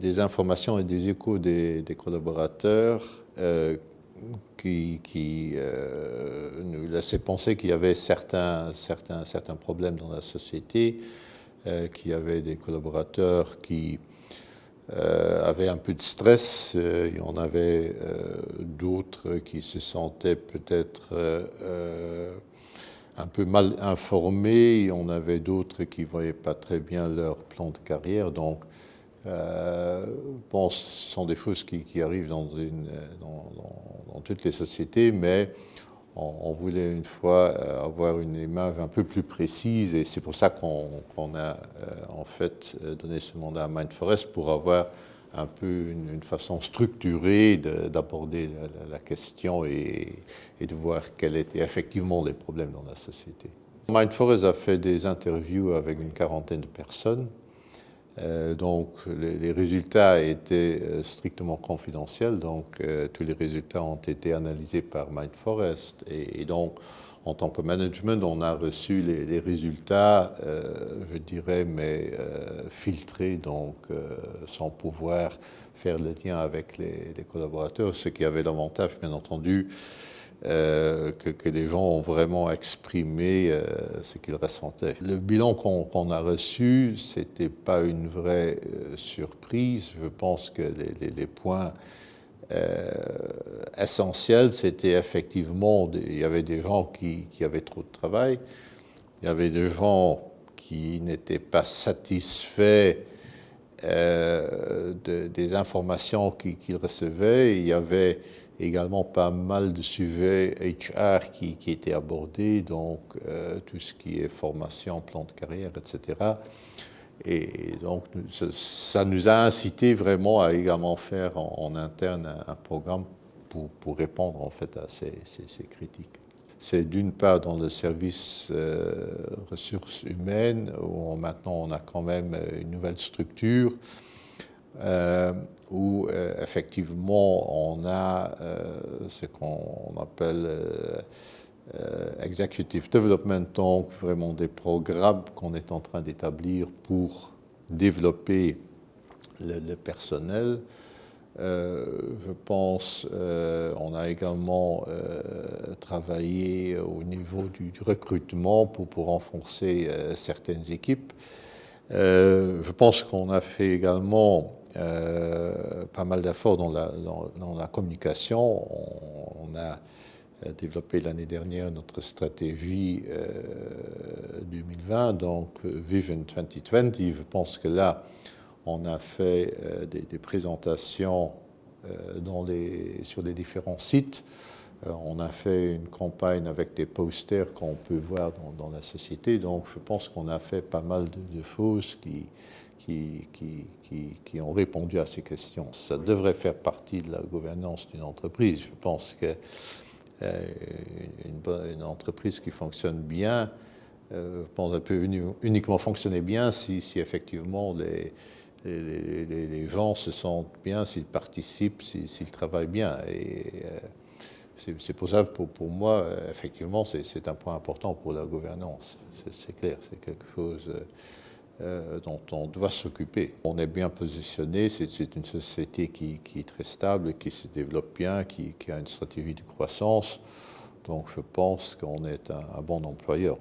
des informations et des échos des collaborateurs qui nous laissaient penser qu'il y avait certains problèmes dans la société, qu'il y avait des collaborateurs qui avaient un peu de stress, il y en avait d'autres qui se sentaient peut-être un peu mal informés, on avait d'autres qui ne voyaient pas très bien leur plan de carrière. Donc, bon, ce sont des choses qui arrivent dans toutes les sociétés, mais on voulait une fois avoir une image un peu plus précise, et c'est pour ça qu'on a en fait donné ce mandat à Mindforest, pour avoir un peu une façon structurée d'aborder la question et de voir quels étaient effectivement les problèmes dans la société. Mindforest a fait des interviews avec une quarantaine de personnes. Donc les résultats étaient strictement confidentiels, donc tous les résultats ont été analysés par Mindforest, et donc en tant que management, on a reçu les résultats, je dirais, mais filtrés, donc sans pouvoir faire le lien avec les collaborateurs, ce qui avait l'avantage, bien entendu, que les gens ont vraiment exprimé ce qu'ils ressentaient. Le bilan qu'on a reçu, ce n'était pas une vraie surprise. Je pense que les points essentiels, c'était effectivement, il y avait des gens qui avaient trop de travail, il y avait des gens qui n'étaient pas satisfaits des informations qu'ils recevaient. Il y avait également pas mal de sujets HR qui étaient abordés, donc tout ce qui est formation, plan de carrière, etc. Et donc ça nous a incité vraiment à également faire en interne un programme pour répondre en fait à ces critiques. C'est d'une part dans le service ressources humaines, où maintenant on a quand même une nouvelle structure, où effectivement on a ce qu'on appelle Executive Development, donc vraiment des programmes qu'on est en train d'établir pour développer le personnel. Je pense on a également travaillé au niveau du recrutement pour renforcer certaines équipes. Je pense qu'on a fait également pas mal d'efforts dans la communication. On a développé l'année dernière notre stratégie 2020, donc Vision 2020. Je pense que là, on a fait des présentations sur les différents sites. On a fait une campagne avec des posters qu'on peut voir dans la société. Donc, je pense qu'on a fait pas mal de choses qui ont répondu à ces questions. Ça devrait faire partie de la gouvernance d'une entreprise. Je pense que une entreprise qui fonctionne bien, je pense qu'elle peut uniquement fonctionner bien si effectivement les gens se sentent bien, s'ils participent, s'ils travaillent bien. Et c'est pour ça que pour moi, effectivement, c'est un point important pour la gouvernance. C'est clair, c'est quelque chose dont on doit s'occuper. On est bien positionné, c'est une société qui est très stable, qui se développe bien, qui a une stratégie de croissance. Donc je pense qu'on est un bon employeur.